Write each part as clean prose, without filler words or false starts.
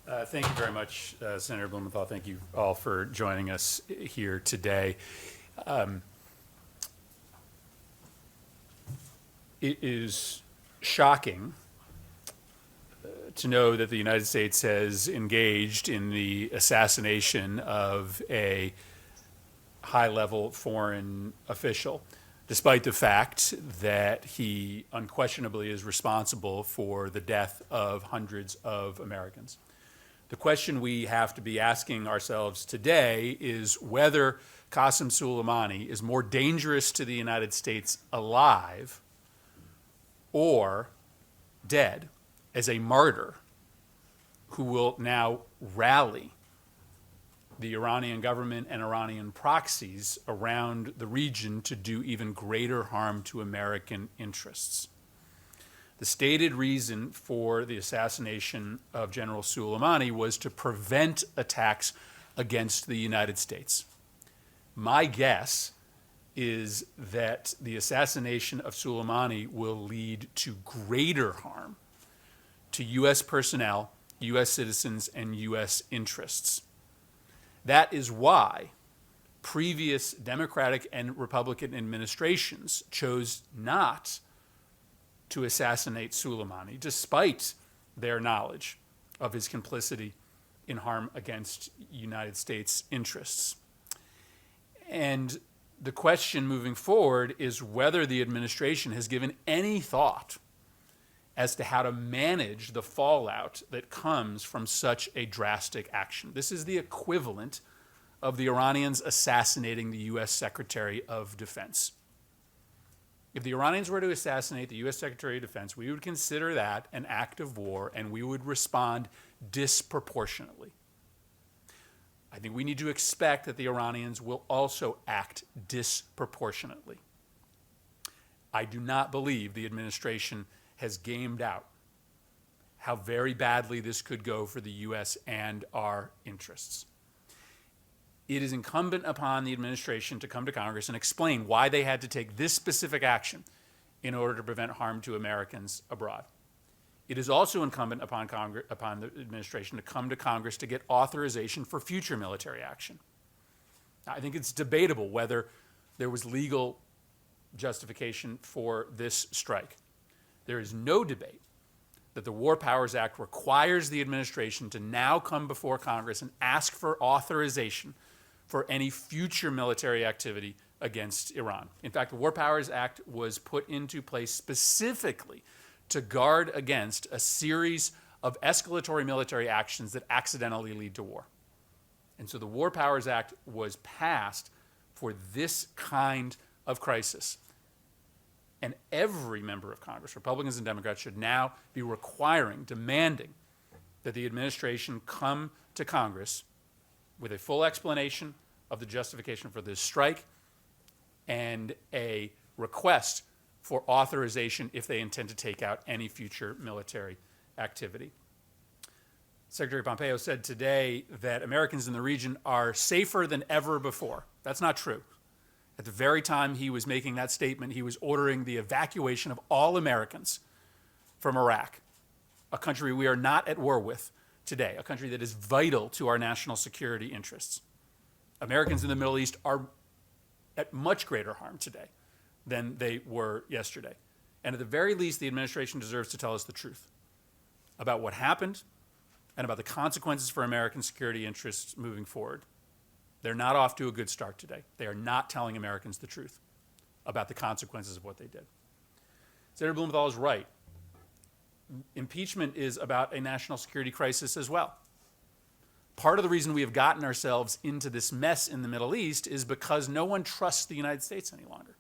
Thank you very much, Senator Blumenthal. Thank you all for joining us here today. It is shocking to know that the United States has engaged in the assassination of a high-level foreign official, despite the fact that he unquestionably is responsible for the death of hundreds of Americans. The question we have to be asking ourselves today is whether Qasem Soleimani is more dangerous to the United States alive or dead as a martyr who will now rally the Iranian government and Iranian proxies around the region to do even greater harm to American interests. The stated reason for the assassination of General Soleimani was to prevent attacks against the United States. My guess is that the assassination of Soleimani will lead to greater harm to U.S. personnel, U.S. citizens, and U.S. interests. That is why previous Democratic and Republican administrations chose not to assassinate Soleimani, despite their knowledge of his complicity in harm against United States interests. And the question moving forward is whether the administration has given any thought as to how to manage the fallout that comes from such a drastic action. This is the equivalent of the Iranians assassinating the U.S. Secretary of Defense. If the Iranians were to assassinate the U.S. Secretary of Defense, we would consider that an act of war and we would respond disproportionately. I think we need to expect that the Iranians will also act disproportionately. I do not believe the administration has gamed out how very badly this could go for the U.S. and our interests. It is incumbent upon the administration to come to Congress and explain why they had to take this specific action in order to prevent harm to Americans abroad. It is also incumbent upon the administration to come to Congress to get authorization for future military action. Now, I think it's debatable whether there was legal justification for this strike. There is no debate that the War Powers Act requires the administration to now come before Congress and ask for authorization for any future military activity against Iran. In fact, the War Powers Act was put into place specifically to guard against a series of escalatory military actions that accidentally lead to war. And so the War Powers Act was passed for this kind of crisis. And every member of Congress, Republicans and Democrats, should now be requiring, demanding that the administration come to Congress with a full explanation of the justification for this strike and a request for authorization if they intend to take out any future military activity. Secretary Pompeo said today that Americans in the region are safer than ever before. That's not true. At the very time he was making that statement, he was ordering the evacuation of all Americans from Iraq, a country we are not at war with today, a country that is vital to our national security interests. Americans in the Middle East are at much greater harm today than they were yesterday. And at the very least, the administration deserves to tell us the truth about what happened and about the consequences for American security interests moving forward. They're not off to a good start today. They are not telling Americans the truth about the consequences of what they did. Senator Blumenthal is right. Impeachment is about a national security crisis as well. Part of the reason we have gotten ourselves into this mess in the Middle East is because no one trusts the United States any longer.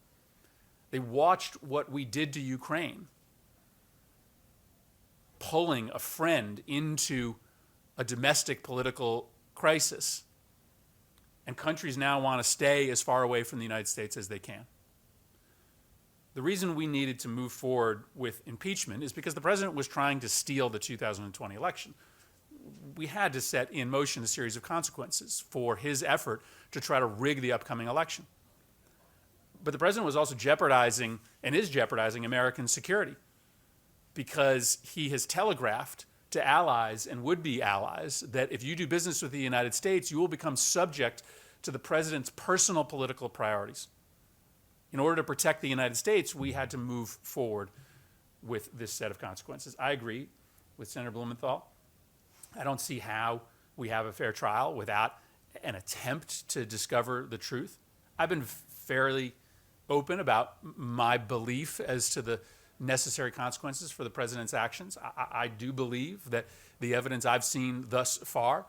They watched what we did to Ukraine, pulling a friend into a domestic political crisis. And countries now want to stay as far away from the United States as they can. The reason we needed to move forward with impeachment is because the president was trying to steal the 2020 election. We had to set in motion a series of consequences for his effort to try to rig the upcoming election. But the president was also jeopardizing, and is jeopardizing, American security because he has telegraphed to allies and would-be allies that if you do business with the United States, you will become subject to the president's personal political priorities. In order to protect the United States, we had to move forward with this set of consequences. I agree with Senator Blumenthal. I don't see how we have a fair trial without an attempt to discover the truth. I've been fairly open about my belief as to the necessary consequences for the president's actions. I do believe that the evidence I've seen thus far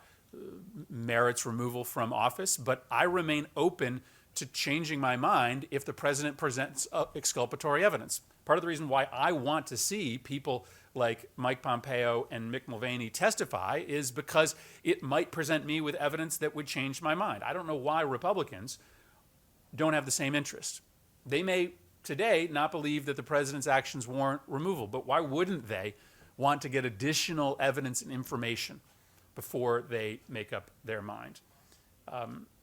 merits removal from office, but I remain open to changing my mind if the president presents exculpatory evidence. Part of the reason why I want to see people like Mike Pompeo and Mick Mulvaney testify is because it might present me with evidence that would change my mind. I don't know why Republicans don't have the same interest. They may today not believe that the president's actions warrant removal, but why wouldn't they want to get additional evidence and information before they make up their mind?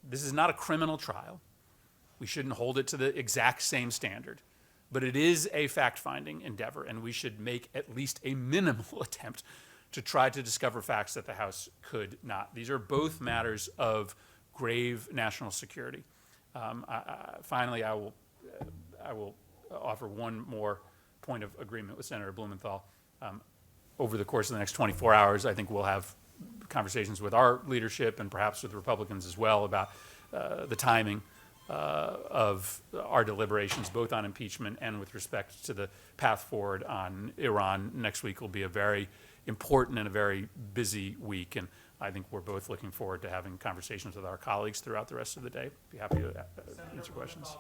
This is not a criminal trial. We shouldn't hold it to the exact same standard, but it is a fact-finding endeavor, and we should make at least a minimal attempt to try to discover facts that the House could not. These are both matters of grave national security. Finally, I will offer one more point of agreement with Senator Blumenthal. Over the course of the next 24 hours, I think we'll have conversations with our leadership and perhaps with Republicans as well about the timing of our deliberations, both on impeachment and with respect to the path forward on Iran. Next week will be a very important and a very busy week, and I think we're both looking forward to having conversations with our colleagues throughout the rest of the day. Be happy to answer questions.